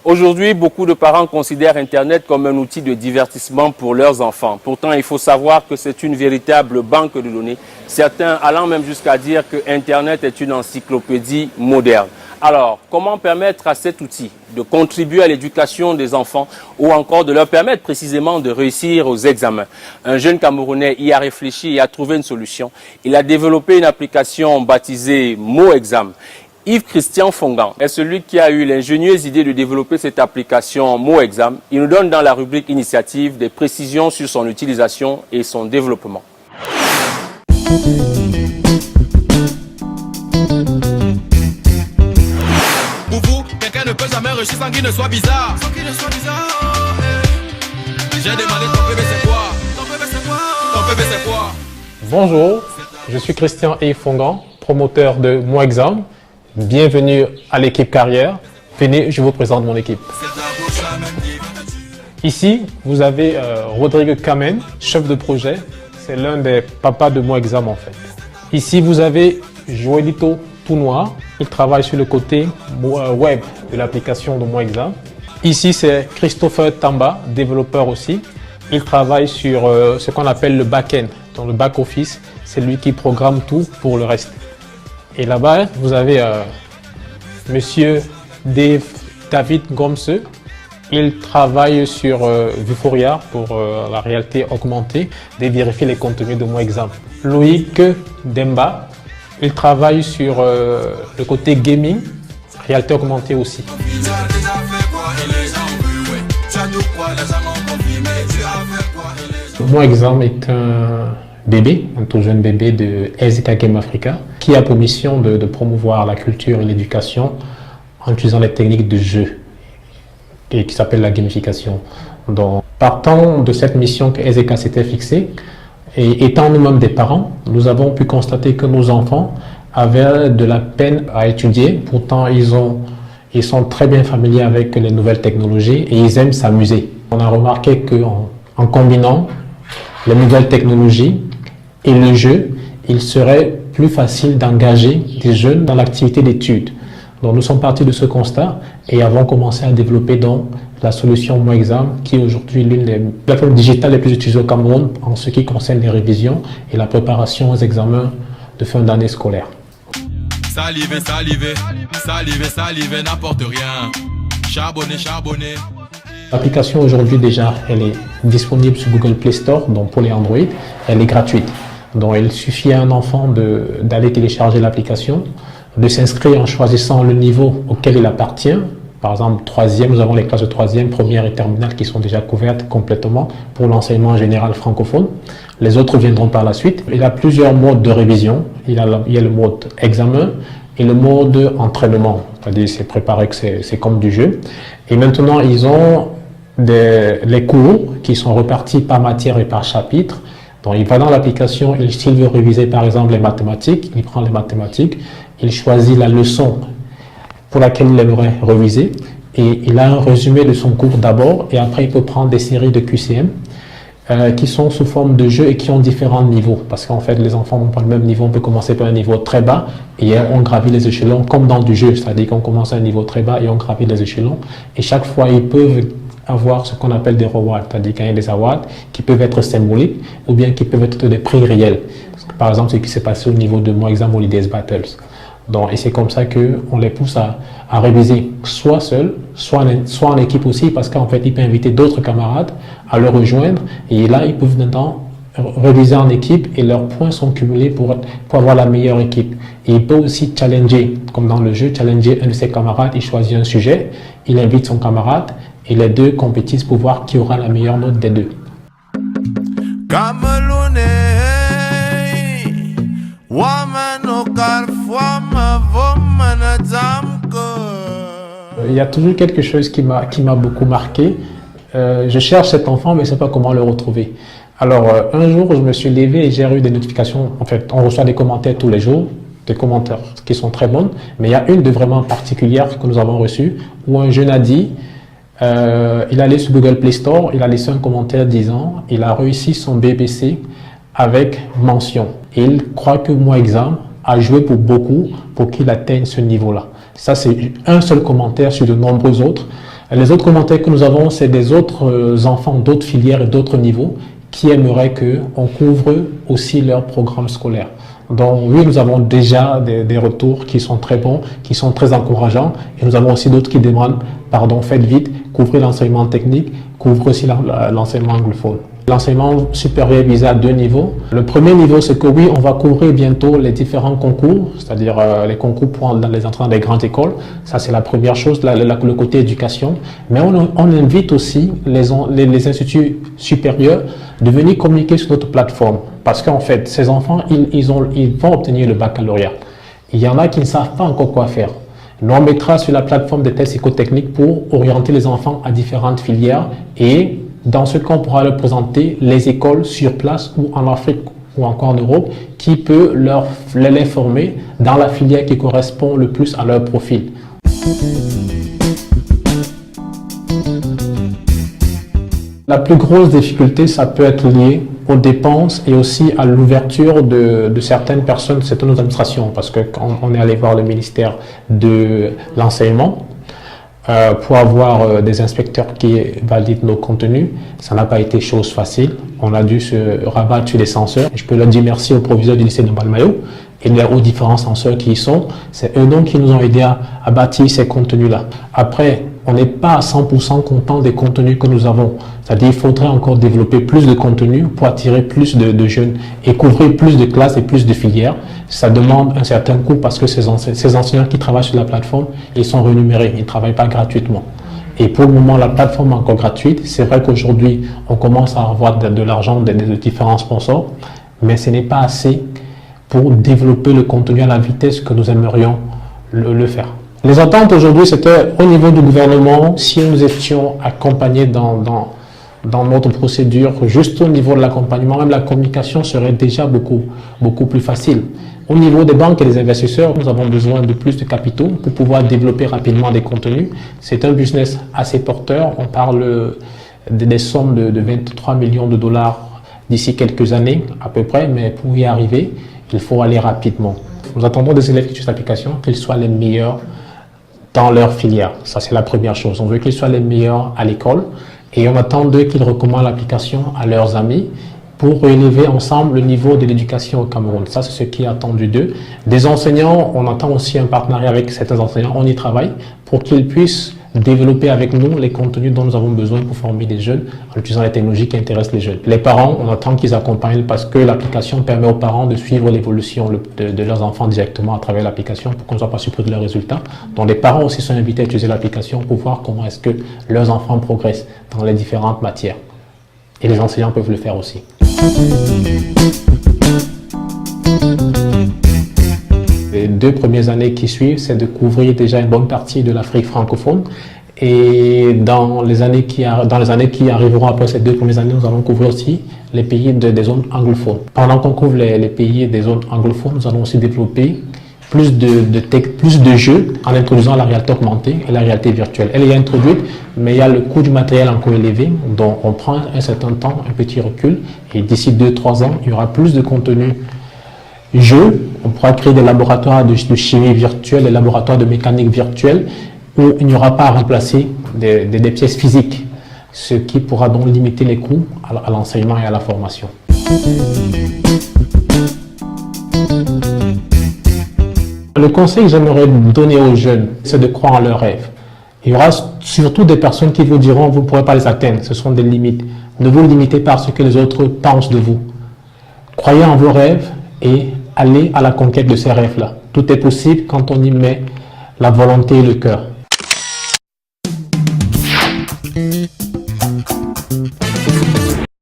Aujourd'hui, beaucoup de parents considèrent Internet comme un outil de divertissement pour leurs enfants. Pourtant, il faut savoir que c'est une véritable banque de données, certains allant même jusqu'à dire que Internet est une encyclopédie moderne. Alors, comment permettre à cet outil de contribuer à l'éducation des enfants ou encore de leur permettre précisément de réussir aux examens? Un jeune Camerounais y a réfléchi et a trouvé une solution. Il a développé une application baptisée MoExam. Yves-Christian Fongan est celui qui a eu l'ingénieuse idée de développer cette application MoExam. Il nous donne dans la rubrique initiative des précisions sur son utilisation et son développement. Pour vous, quelqu'un ne peut jamais réussir sans qu'il ne soit bizarre. J'ai demandé ton bébé c'est quoi? Ton bébé c'est quoi? Bonjour, je suis Christian Yves Fongan, promoteur de MoExam. Bienvenue à l'équipe carrière. Venez, je vous présente mon équipe. Ici, vous avez Rodrigue Kamen, chef de projet. C'est l'un des papas de MoExam en fait. Ici, vous avez Joelito Tounoir. Il travaille sur le côté web de l'application de MoExam. Ici, c'est Christopher Tamba, développeur aussi. Il travaille sur ce qu'on appelle le back-end. Dans le back-office, c'est lui qui programme tout pour le reste. Et là-bas, vous avez Monsieur David Gomse. Il travaille sur Vuforia pour la réalité augmentée, de vérifier les contenus de MoExam. Loïc Demba, il travaille sur le côté gaming, réalité augmentée aussi. MoExam est un bébé, un tout jeune bébé de Ezeka Game Africa, qui a pour mission de promouvoir la culture et l'éducation en utilisant les techniques de jeu et qui s'appelle la gamification. Donc, partant de cette mission que Ezeka s'était fixée, et étant nous-mêmes des parents, nous avons pu constater que nos enfants avaient de la peine à étudier. Pourtant, ils sont très bien familiers avec les nouvelles technologies et ils aiment s'amuser. On a remarqué qu'en combinant les nouvelles technologies et le jeu, il serait plus facile d'engager des jeunes dans l'activité d'études. Donc nous sommes partis de ce constat et avons commencé à développer donc la solution MoExam, qui est aujourd'hui l'une des plateformes digitales les plus utilisées au Cameroun en ce qui concerne les révisions et la préparation aux examens de fin d'année scolaire. Saliver, saliver, saliver, saliver, n'importe rien. Charbonner, charbonner. L'application aujourd'hui déjà, elle est disponible sur Google Play Store, donc pour les Android, elle est gratuite. Donc il suffit à un enfant d'aller télécharger l'application, de s'inscrire en choisissant le niveau auquel il appartient. Par exemple, troisième, nous avons les classes de troisième, première et terminale qui sont déjà couvertes complètement pour l'enseignement général francophone. Les autres viendront par la suite. Il y a plusieurs modes de révision. Il y a le mode examen et le mode entraînement. C'est-à-dire, c'est préparé que c'est comme du jeu. Et maintenant, ils ont les cours qui sont repartis par matière et par chapitre. Donc, il va dans l'application, s'il veut réviser par exemple les mathématiques, il prend les mathématiques, il choisit la leçon pour laquelle il aimerait réviser et il a un résumé de son cours d'abord et après il peut prendre des séries de QCM qui sont sous forme de jeu et qui ont différents niveaux parce qu'en fait les enfants n'ont pas le même niveau. On peut commencer par un niveau très bas et on gravit les échelons comme dans du jeu, c'est-à-dire qu'on commence à un niveau très bas et on gravit les échelons et chaque fois ils peuvent avoir ce qu'on appelle des rewards, c'est-à-dire gagner des awards qui peuvent être symboliques ou bien qui peuvent être des prix réels. Par exemple, ce qui s'est passé au niveau de MoExam ou l'IDS Battles. Donc, et c'est comme ça qu'on les pousse à réviser soit seul, soit en équipe aussi, parce qu'en fait, ils peuvent inviter d'autres camarades à le rejoindre. Et là, ils peuvent maintenant réviser en équipe et leurs points sont cumulés pour avoir la meilleure équipe. Et il peut aussi challenger, comme dans le jeu, challenger un de ses camarades. Il choisit un sujet, il invite son camarade et les deux compétissent pour voir qui aura la meilleure note des deux. Il y a toujours quelque chose qui m'a beaucoup marqué. Je cherche cet enfant, mais je ne sais pas comment le retrouver. Alors, un jour, je me suis levé et j'ai eu des notifications. En fait, on reçoit des commentaires tous les jours, des commentaires qui sont très bonnes, mais il y a une de vraiment particulière que nous avons reçue, où un jeune a dit, il allait sur Google Play Store, il a laissé un commentaire disant, il a réussi son BBC avec mention. Et il croit que MoExam à jouer pour beaucoup pour qu'il atteigne ce niveau-là. Ça, c'est un seul commentaire sur de nombreux autres. Les autres commentaires que nous avons, c'est des autres enfants d'autres filières et d'autres niveaux qui aimeraient qu'on couvre aussi leur programme scolaire. Donc oui, nous avons déjà des retours qui sont très bons, qui sont très encourageants. Et nous avons aussi d'autres qui demandent, pardon, faites vite, couvrez l'enseignement technique, couvrez aussi l'enseignement anglophone. L'enseignement supérieur est visé à 2 niveaux. Le premier niveau, c'est que oui, on va couvrir bientôt les différents concours, c'est-à-dire les concours pour les entrées dans les grandes écoles. Ça, c'est la première chose, le côté éducation. Mais on invite aussi les instituts supérieurs de venir communiquer sur notre plateforme. Parce qu'en fait, ces enfants, ils vont obtenir le baccalauréat. Il y en a qui ne savent pas encore quoi faire. Nous, on mettra sur la plateforme des tests psychotechniques pour orienter les enfants à différentes filières et dans ce cas, on pourra leur présenter les écoles sur place ou en Afrique ou encore en Europe qui peut les former dans la filière qui correspond le plus à leur profil. La plus grosse difficulté, ça peut être lié aux dépenses et aussi à l'ouverture de certaines personnes, certaines administrations, parce que quand on est allé voir le ministère de l'enseignement, pour avoir des inspecteurs qui valident nos contenus, ça n'a pas été chose facile. On a dû se rabattre sur les censeurs. Je peux leur dire merci au proviseur du lycée de Mbalmayo et aux différents censeurs qui y sont. C'est eux donc qui nous ont aidés à bâtir ces contenus-là. Après, on n'est pas à 100% content des contenus que nous avons. C'est-à-dire qu'il faudrait encore développer plus de contenus pour attirer plus de jeunes et couvrir plus de classes et plus de filières. Ça demande un certain coût parce que ces enseignants qui travaillent sur la plateforme, ils sont rémunérés, ils ne travaillent pas gratuitement. Et pour le moment, la plateforme est encore gratuite. C'est vrai qu'aujourd'hui, on commence à avoir de l'argent de différents sponsors, mais ce n'est pas assez pour développer le contenu à la vitesse que nous aimerions le faire. Les attentes aujourd'hui, c'était au niveau du gouvernement, si nous étions accompagnés dans notre procédure, juste au niveau de l'accompagnement, même la communication serait déjà beaucoup plus facile. Au niveau des banques et des investisseurs, nous avons besoin de plus de capitaux pour pouvoir développer rapidement des contenus. C'est un business assez porteur. On parle des sommes de 23 millions de dollars d'ici quelques années à peu près, mais pour y arriver, il faut aller rapidement. Nous attendons des élèves qui utilisent l'application, qu'ils soient les meilleurs dans leur filière. Ça, c'est la première chose. On veut qu'ils soient les meilleurs à l'école et on attend d'eux qu'ils recommandent l'application à leurs amis pour élever ensemble le niveau de l'éducation au Cameroun. Ça, c'est ce qui est attendu d'eux. Des enseignants, on attend aussi un partenariat avec certains enseignants. On y travaille pour qu'ils puissent développer avec nous les contenus dont nous avons besoin pour former des jeunes en utilisant les technologies qui intéressent les jeunes. Les parents, on attend qu'ils accompagnent parce que l'application permet aux parents de suivre l'évolution de leurs enfants directement à travers l'application pour qu'on ne soit pas surpris de leurs résultats. Donc les parents aussi sont invités à utiliser l'application pour voir comment est-ce que leurs enfants progressent dans les différentes matières. Et les enseignants peuvent le faire aussi. Les 2 premières années qui suivent, c'est de couvrir déjà une bonne partie de l'Afrique francophone. Et dans les années qui arriveront après ces 2 premières années, nous allons couvrir aussi les pays des zones anglophones. Pendant qu'on couvre les pays des zones anglophones, nous allons aussi développer plus de jeux en introduisant la réalité augmentée et la réalité virtuelle. Elle est introduite, mais il y a le coût du matériel encore élevé, donc on prend un certain temps, un petit recul, et d'ici 2-3 ans, il y aura plus de contenu jeux. On pourra créer des laboratoires de chimie virtuelle, des laboratoires de mécanique virtuelle, où il n'y aura pas à remplacer des pièces physiques, ce qui pourra donc limiter les coûts à l'enseignement et à la formation. Le conseil que j'aimerais donner aux jeunes, c'est de croire en leurs rêves. Il y aura surtout des personnes qui vous diront que vous ne pourrez pas les atteindre, ce sont des limites. Ne vous limitez pas à ce que les autres pensent de vous. Croyez en vos rêves et allez à la conquête de ces rêves-là. Tout est possible quand on y met la volonté et le cœur.